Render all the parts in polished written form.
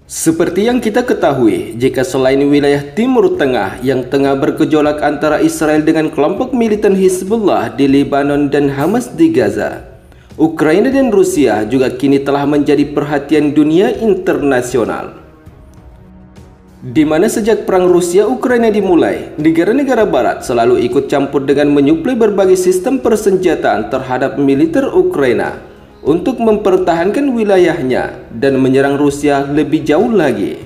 Seperti yang kita ketahui, jika selain wilayah Timur Tengah yang tengah bergejolak antara Israel dengan kelompok militan Hizbullah di Lebanon dan Hamas di Gaza, Ukraina dan Rusia juga kini telah menjadi perhatian dunia internasional. Di mana sejak perang Rusia-Ukraina dimulai, negara-negara barat selalu ikut campur dengan menyuplai berbagai sistem persenjataan terhadap militer Ukraina untuk mempertahankan wilayahnya dan menyerang Rusia lebih jauh lagi.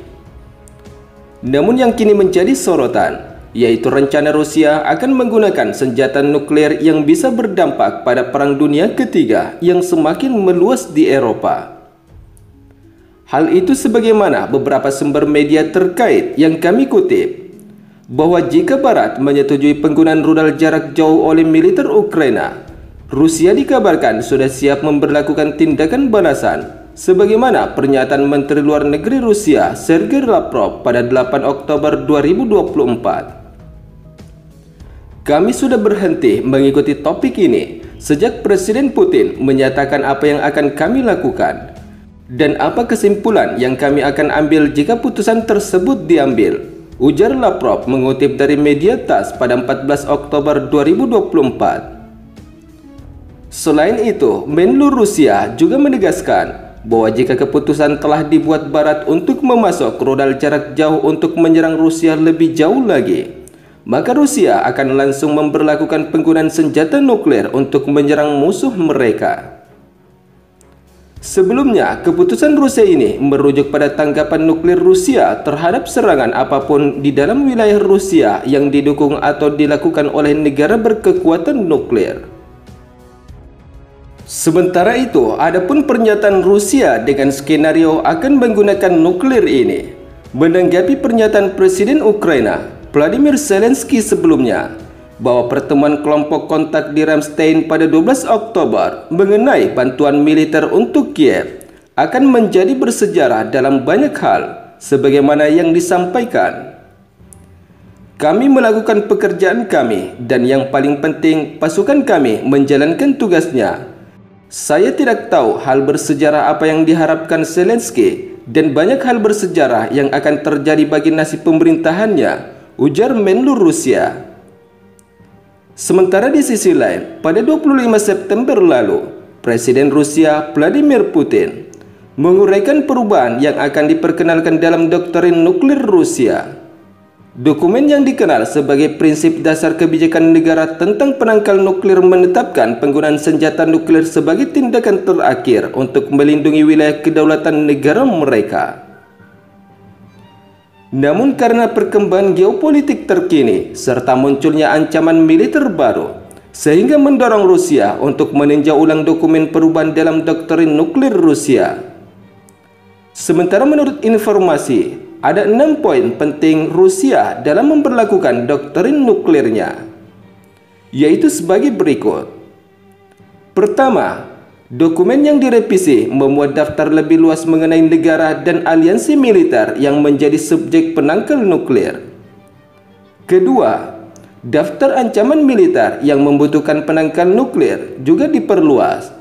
Namun yang kini menjadi sorotan, yaitu rencana Rusia akan menggunakan senjata nuklir yang bisa berdampak pada Perang Dunia Ketiga yang semakin meluas di Eropa. Hal itu sebagaimana beberapa sumber media terkait yang kami kutip, bahwa jika Barat menyetujui penggunaan rudal jarak jauh oleh militer Ukraina, Rusia dikabarkan sudah siap memberlakukan tindakan balasan, sebagaimana pernyataan Menteri Luar Negeri Rusia Sergei Lavrov pada 8 Oktober 2024. Kami sudah berhenti mengikuti topik ini sejak Presiden Putin menyatakan apa yang akan kami lakukan dan apa kesimpulan yang kami akan ambil jika putusan tersebut diambil, ujar Lavrov mengutip dari media TASS pada 14 Oktober 2024. Selain itu, Menlu Rusia juga menegaskan bahwa jika keputusan telah dibuat Barat untuk memasok rudal jarak jauh untuk menyerang Rusia lebih jauh lagi, maka Rusia akan langsung memberlakukan penggunaan senjata nuklir untuk menyerang musuh mereka. Sebelumnya, keputusan Rusia ini merujuk pada tanggapan nuklir Rusia terhadap serangan apapun di dalam wilayah Rusia yang didukung atau dilakukan oleh negara berkekuatan nuklir. Sementara itu, adapun pernyataan Rusia dengan skenario akan menggunakan nuklir ini menanggapi pernyataan Presiden Ukraina Volodymyr Zelensky sebelumnya bahwa pertemuan kelompok kontak di Ramstein pada 12 Oktober mengenai bantuan militer untuk Kiev akan menjadi bersejarah dalam banyak hal, sebagaimana yang disampaikan. Kami melakukan pekerjaan kami dan yang paling penting pasukan kami menjalankan tugasnya. Saya tidak tahu hal bersejarah apa yang diharapkan Zelensky dan banyak hal bersejarah yang akan terjadi bagi nasib pemerintahannya, ujar Menlu Rusia. Sementara di sisi lain, pada 25 September lalu, Presiden Rusia Vladimir Putin menguraikan perubahan yang akan diperkenalkan dalam doktrin nuklir Rusia. Dokumen yang dikenal sebagai Prinsip Dasar Kebijakan Negara tentang Penangkal Nuklir menetapkan penggunaan senjata nuklir sebagai tindakan terakhir untuk melindungi wilayah kedaulatan negara mereka. Namun karena perkembangan geopolitik terkini serta munculnya ancaman militer baru, sehingga mendorong Rusia untuk meninjau ulang dokumen perubahan dalam doktrin nuklir Rusia. Sementara menurut informasi, ada 6 poin penting Rusia dalam memperlakukan doktrin nuklirnya, yaitu sebagai berikut. Pertama, dokumen yang direvisi memuat daftar lebih luas mengenai negara dan aliansi militer yang menjadi subjek penangkal nuklir. Kedua, daftar ancaman militer yang membutuhkan penangkal nuklir juga diperluas.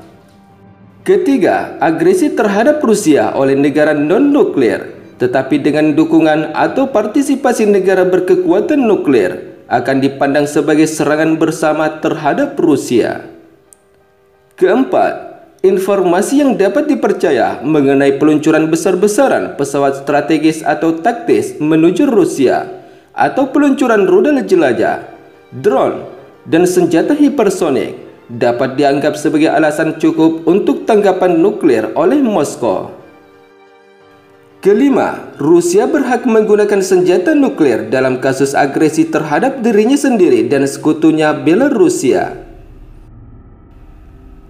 Ketiga, agresi terhadap Rusia oleh negara non-nuklir, tetapi dengan dukungan atau partisipasi negara berkekuatan nuklir, akan dipandang sebagai serangan bersama terhadap Rusia. Keempat, informasi yang dapat dipercaya mengenai peluncuran besar-besaran pesawat strategis atau taktis menuju Rusia, atau peluncuran rudal jelajah, drone, dan senjata hipersonik dapat dianggap sebagai alasan cukup untuk tanggapan nuklir oleh Moskow. Kelima, Rusia berhak menggunakan senjata nuklir dalam kasus agresi terhadap dirinya sendiri dan sekutunya Belarusia.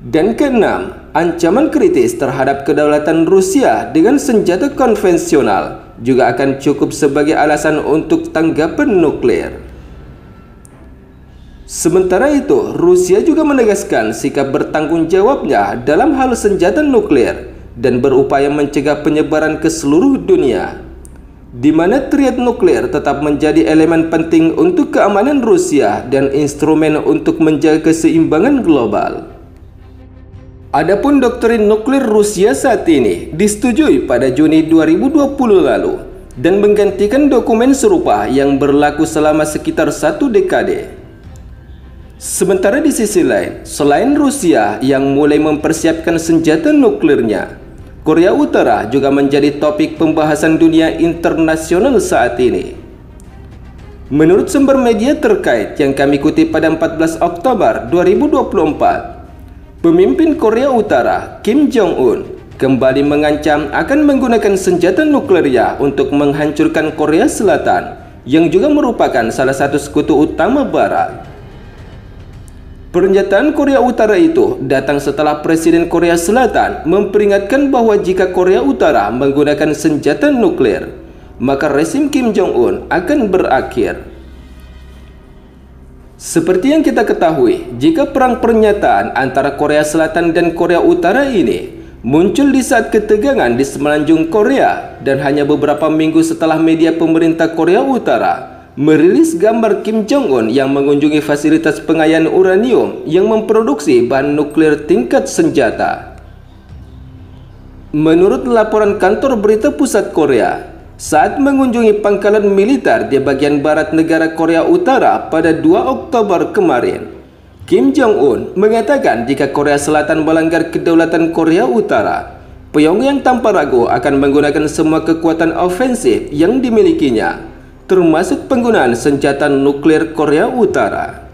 Dan keenam, ancaman kritis terhadap kedaulatan Rusia dengan senjata konvensional juga akan cukup sebagai alasan untuk tanggapan nuklir. Sementara itu, Rusia juga menegaskan sikap bertanggung jawabnya dalam hal senjata nuklir dan berupaya mencegah penyebaran ke seluruh dunia, di mana triad nuklir tetap menjadi elemen penting untuk keamanan Rusia dan instrumen untuk menjaga keseimbangan global. Adapun doktrin nuklir Rusia saat ini disetujui pada Juni 2020 lalu dan menggantikan dokumen serupa yang berlaku selama sekitar 1 dekade. Sementara di sisi lain, selain Rusia yang mulai mempersiapkan senjata nuklirnya, Korea Utara juga menjadi topik pembahasan dunia internasional saat ini. Menurut sumber media terkait yang kami kutip pada 14 Oktober 2024, pemimpin Korea Utara, Kim Jong-un, kembali mengancam akan menggunakan senjata nuklirnya untuk menghancurkan Korea Selatan, yang juga merupakan salah satu sekutu utama Barat. Pernyataan Korea Utara itu datang setelah Presiden Korea Selatan memperingatkan bahwa jika Korea Utara menggunakan senjata nuklir, maka rezim Kim Jong-un akan berakhir. Seperti yang kita ketahui, jika perang pernyataan antara Korea Selatan dan Korea Utara ini muncul di saat ketegangan di semenanjung Korea dan hanya beberapa minggu setelah media pemerintah Korea Utara merilis gambar Kim Jong-un yang mengunjungi fasilitas pengayaan uranium yang memproduksi bahan nuklir tingkat senjata. Menurut laporan kantor berita pusat Korea, saat mengunjungi pangkalan militer di bagian barat negara Korea Utara pada 2 Oktober kemarin, Kim Jong-un mengatakan jika Korea Selatan melanggar kedaulatan Korea Utara, Pyongyang tanpa ragu akan menggunakan semua kekuatan ofensif yang dimilikinya, termasuk penggunaan senjata nuklir Korea Utara.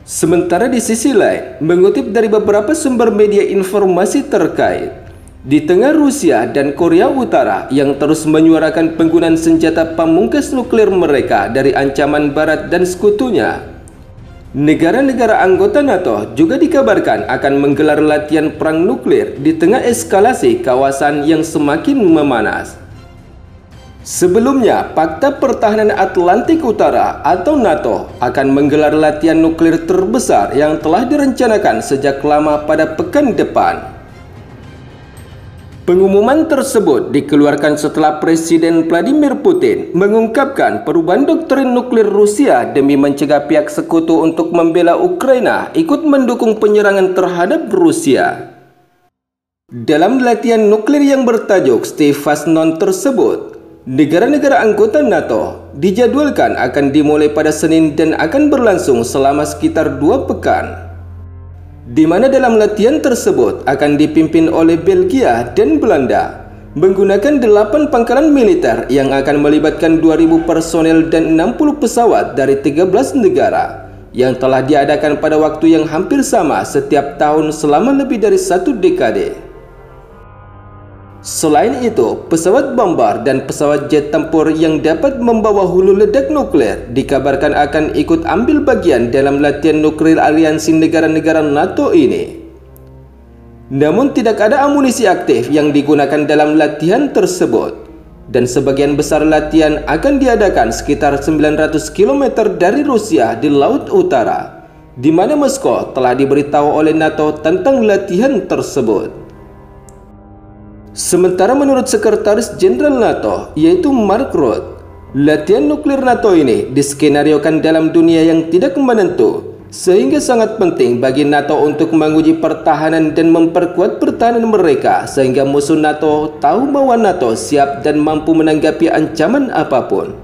Sementara di sisi lain, mengutip dari beberapa sumber media informasi terkait, di tengah Rusia dan Korea Utara yang terus menyuarakan penggunaan senjata pamungkas nuklir mereka dari ancaman Barat dan sekutunya, negara-negara anggota NATO juga dikabarkan akan menggelar latihan perang nuklir di tengah eskalasi kawasan yang semakin memanas. Sebelumnya, Pakta Pertahanan Atlantik Utara atau NATO akan menggelar latihan nuklir terbesar yang telah direncanakan sejak lama pada pekan depan. Pengumuman tersebut dikeluarkan setelah Presiden Vladimir Putin mengungkapkan perubahan doktrin nuklir Rusia demi mencegah pihak sekutu untuk membela Ukraina ikut mendukung penyerangan terhadap Rusia. Dalam latihan nuklir yang bertajuk Stevasnon tersebut, negara-negara anggota NATO dijadwalkan akan dimulai pada Senin dan akan berlangsung selama sekitar 2 pekan. Di mana dalam latihan tersebut akan dipimpin oleh Belgia dan Belanda menggunakan 8 pangkalan militer yang akan melibatkan 2.000 personel dan 60 pesawat dari 13 negara yang telah diadakan pada waktu yang hampir sama setiap tahun selama lebih dari 1 dekade. Selain itu, pesawat bomber dan pesawat jet tempur yang dapat membawa hulu ledak nuklir dikabarkan akan ikut ambil bagian dalam latihan nuklir aliansi negara-negara NATO ini. Namun tidak ada amunisi aktif yang digunakan dalam latihan tersebut, dan sebagian besar latihan akan diadakan sekitar 900 km dari Rusia di Laut Utara, di mana Moskow telah diberitahu oleh NATO tentang latihan tersebut. Sementara menurut Sekretaris Jenderal NATO, yaitu Mark Rutte, latihan nuklir NATO ini diskenariokan dalam dunia yang tidak menentu, sehingga sangat penting bagi NATO untuk menguji pertahanan dan memperkuat pertahanan mereka sehingga musuh NATO tahu bahwa NATO siap dan mampu menanggapi ancaman apapun.